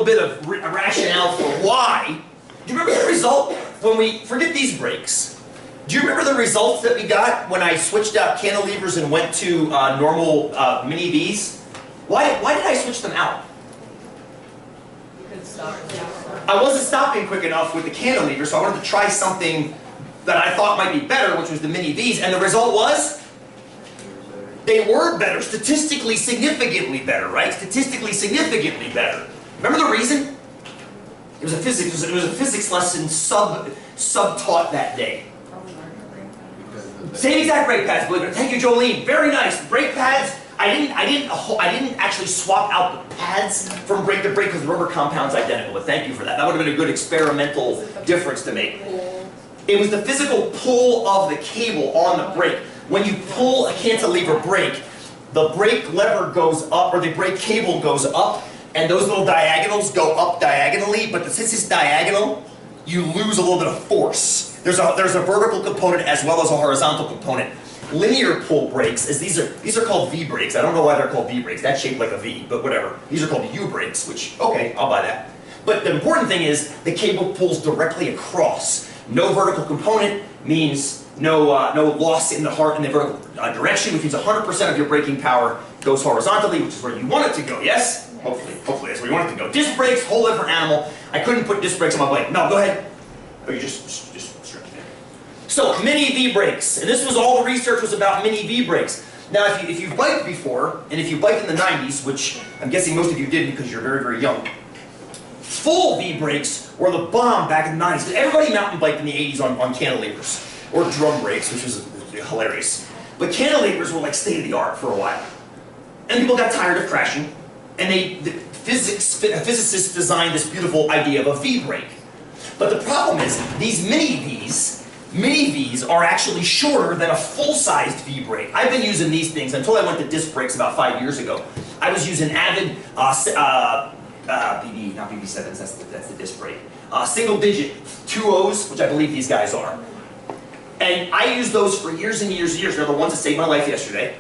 little bit of rationale for why. Do you remember the result when we, forget these brakes, do you remember the results that we got when I switched out cantilevers and went to normal mini Vs? Why did I switch them out? You couldn't stop. I wasn't stopping quick enough with the cantilever, so I wanted to try something that I thought might be better, which was the mini Vs, and the result was? They were better, statistically significantly better, right? Statistically significantly better. Remember the reason? It was a physics lesson sub-taught that day. Same exact brake pads, believe it or not. Thank you, Jolene. Very nice. Brake pads. I didn't actually swap out the pads from brake to brake because the rubber compound's identical. But thank you for that. That would have been a good experimental difference to make. It was the physical pull of the cable on the brake. When you pull a cantilever brake, the brake lever goes up, or the brake cable goes up, and those little diagonals go up diagonally, but since it's diagonal, you lose a little bit of force. There's a vertical component as well as a horizontal component. Linear pull brakes, these are called V brakes. I don't know why they're called V brakes. That's shaped like a V, but whatever. These are called U brakes, which, okay, I'll buy that. But the important thing is the cable pulls directly across. No vertical component means no loss in the vertical direction, which means 100% of your braking power goes horizontally, which is where you want it to go, yes? Hopefully that's where you want it to go. Disc brakes, whole different animal. I couldn't put disc brakes on my bike. No, go ahead. Oh, you just straight there. So, mini V brakes. And this was all the research was about mini V brakes. Now, if you've biked before, and if you biked in the 90s, which I'm guessing most of you did because you're very, very young, full V brakes were the bomb back in the 90s. Everybody mountain biked in the 80s on cantilevers, or drum brakes, which was hilarious. But cantilevers were like state-of-the-art for a while. And people got tired of crashing, and physicists designed this beautiful idea of a V brake. But the problem is, these mini Vs are actually shorter than a full-sized V brake. I've been using these things until I went to disc brakes about 5 years ago. I was using Avid BB, not BB7s, that's the disc brake. Single-digit 2.0s, which I believe these guys are. And I used those for years and years and years. They're the ones that saved my life yesterday.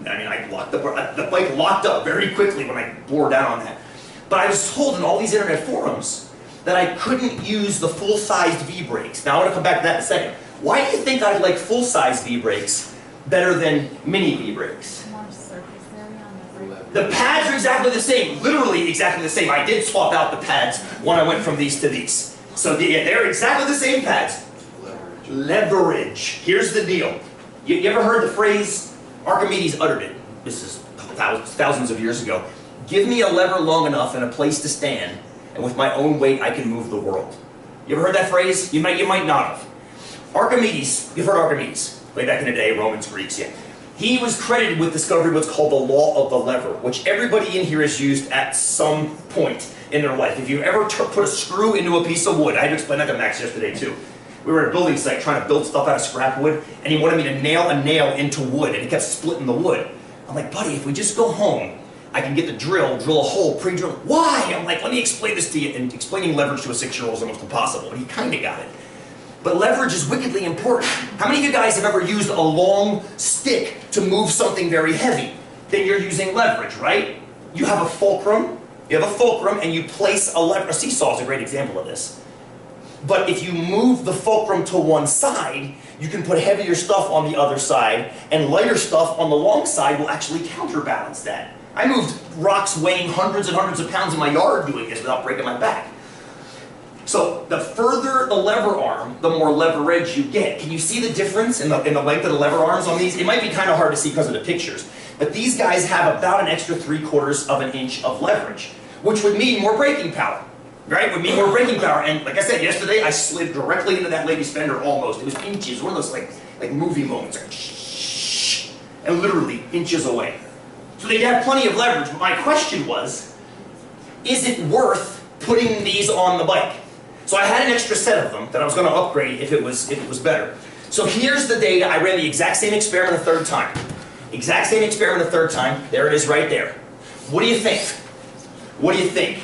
I mean, the bike locked up very quickly when I bore down on that. But I was told in all these internet forums that I couldn't use the full-sized V brakes. Now I want to come back to that in a second. Why do you think I like full-sized V brakes better than mini V brakes? More surface area on the brake. The pads are exactly the same, literally exactly the same. I did swap out the pads when I went from these to these. So they're exactly the same pads. Leverage. Here's the deal. You ever heard the phrase, Archimedes uttered it, this is thousands of years ago, give me a lever long enough and a place to stand, and with my own weight I can move the world. You ever heard that phrase? You might not have. Archimedes, you've heard Archimedes, way back in the day, Romans, Greeks, yeah. He was credited with discovering what's called the law of the lever, which everybody in here has used at some point in their life. If you ever put a screw into a piece of wood, I had to explain that to Max yesterday too. We were at a building site trying to build stuff out of scrap wood, and he wanted me to nail a nail into wood, and he kept splitting the wood. I'm like, buddy, if we just go home, I can get the drill a hole, pre-drill. Why? I'm like, let me explain this to you. And explaining leverage to a 6-year-old is almost impossible, and he kind of got it. But leverage is wickedly important. How many of you guys have ever used a long stick to move something very heavy? Then you're using leverage, right? You have a fulcrum, and you place a lever. A seesaw is a great example of this. But if you move the fulcrum to one side, you can put heavier stuff on the other side, and lighter stuff on the long side will actually counterbalance that. I moved rocks weighing hundreds and hundreds of pounds in my yard doing this without breaking my back. So the further the lever arm, the more leverage you get. Can you see the difference in the length of the lever arms on these? It might be kind of hard to see because of the pictures, but these guys have about an extra 3/4 of an inch of leverage, which would mean more braking power. Right? Would mean more braking power. And like I said, yesterday I slid directly into that lady's fender almost. It was inches, one of those like movie moments. And literally inches away. So they'd have plenty of leverage, but my question was, is it worth putting these on the bike? So I had an extra set of them that I was going to upgrade if it was better. So here's the data. I ran the exact same experiment a third time. Exact same experiment a third time. There it is right there. What do you think? What do you think?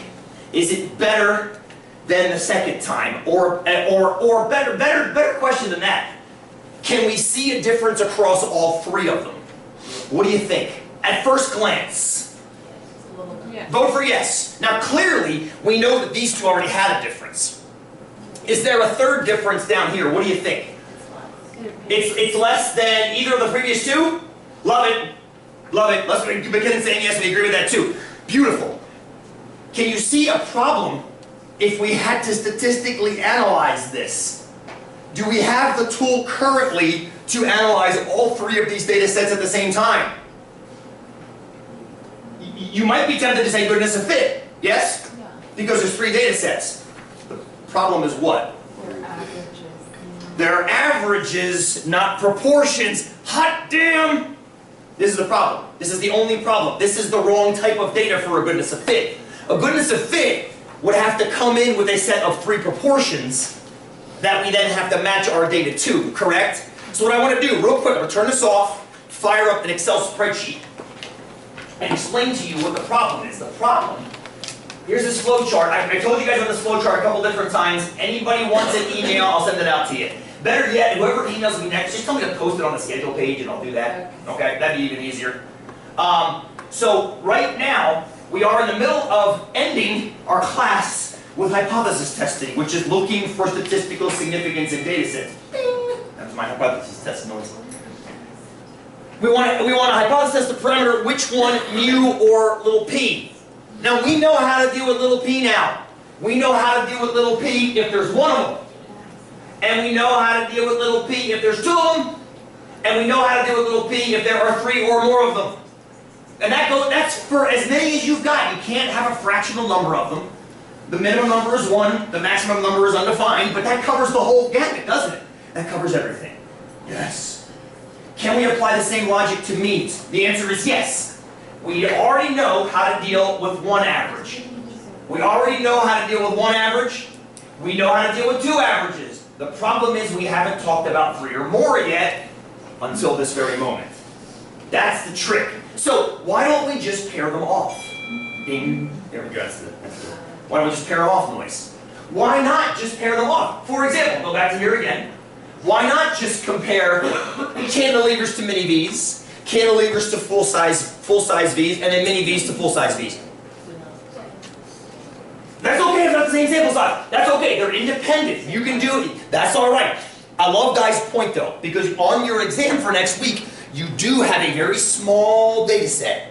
Is it better than the second time? Or better question than that. Can we see a difference across all three of them? What do you think? At first glance. It's a little bit Yes. Vote for yes. Now clearly, we know that these two already had a difference. Is there a third difference down here? What do you think? It's less than either of the previous two? Love it. Love it. Let's begin saying yes, we agree with that too. Beautiful. Can you see a problem if we had to statistically analyze this? Do we have the tool currently to analyze all three of these data sets at the same time? You might be tempted to say goodness of fit, yes? Yeah. Because there's three data sets. The problem is what? They're averages. They're averages, not proportions. Hot damn! This is the problem. This is the only problem. This is the wrong type of data for a goodness of fit. A goodness of fit would have to come in with a set of three proportions that we then have to match our data to, correct? So what I want to do, real quick, I'm going to turn this off, fire up an Excel spreadsheet, and explain to you what the problem is. The problem, here's this flow chart. I told you guys about this flow chart a couple different times. Anybody wants an email, I'll send it out to you. Better yet, whoever emails me next, just tell me to post it on the schedule page and I'll do that. Okay, that'd be even easier. So right now, we are in the middle of ending our class with hypothesis testing, which is looking for statistical significance in data sets. Bing! That's my hypothesis test noise. We want to hypothesis the parameter, which one, mu or little p. Now we know how to deal with little p now. We know how to deal with little p if there's one of them. And we know how to deal with little p if there's two of them. And we know how to deal with little p if there are three or more of them. And that's for as many as you've got. You can't have a fractional number of them. The minimum number is 1, the maximum number is undefined, but that covers the whole gamut, doesn't it? That covers everything. Yes. Can we apply the same logic to means? The answer is yes. We already know how to deal with one average. We already know how to deal with one average. We know how to deal with two averages. The problem is we haven't talked about three or more yet until this very moment. That's the trick. So why don't we just pair them off? Ding. There we go. That's the why don't we just pair them off noise? Why not just pair them off? For example, go back to here again. Why not just compare cantilevers to mini Vs, cantilevers to full-size Vs, and then mini Vs to full-size Vs? That's okay if not the same sample size. That's okay. They're independent. You can do it. That's all right. I love Guy's point, though, because on your exam for next week, you do have a very small data set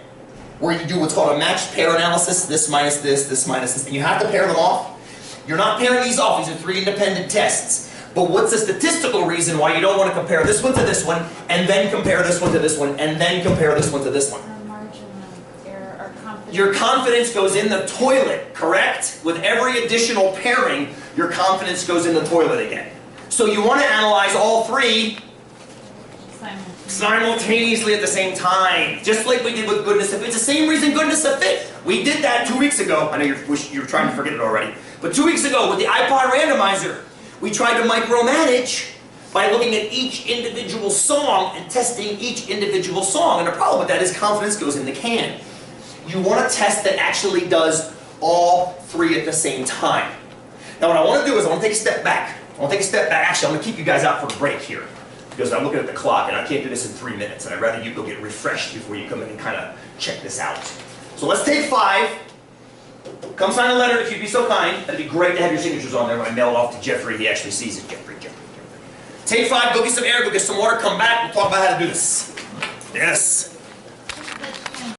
where you do what's called a matched pair analysis, this minus this minus this, and you have to pair them off. You're not pairing these off. These are three independent tests. But what's the statistical reason why you don't want to compare this one to this one, and then compare this one to this one, and then compare this one to this one? Our margin of error, our confidence. Your confidence goes in the toilet, correct? With every additional pairing, your confidence goes in the toilet again. So you want to analyze all three simultaneously at the same time, just like we did with goodness of fit. It's the same reason goodness of fit. We did that 2 weeks ago. I know you're trying to forget it already. But 2 weeks ago with the iPod randomizer, we tried to micromanage by looking at each individual song and testing each individual song. And the problem with that is confidence goes in the can. You want a test that actually does all three at the same time. Now what I want to do is I want to take a step back. Actually, I'm going to keep you guys out for a break here, because I'm looking at the clock and I can't do this in 3 minutes, and I'd rather you go get refreshed before you come in and kind of check this out. So let's take 5. Come sign a letter if you'd be so kind. That'd be great to have your signatures on there when I mail it off to Jeffrey. He actually sees it. Jeffrey. Take 5, go get some air, go get some water, come back, we'll talk about how to do this. Yes.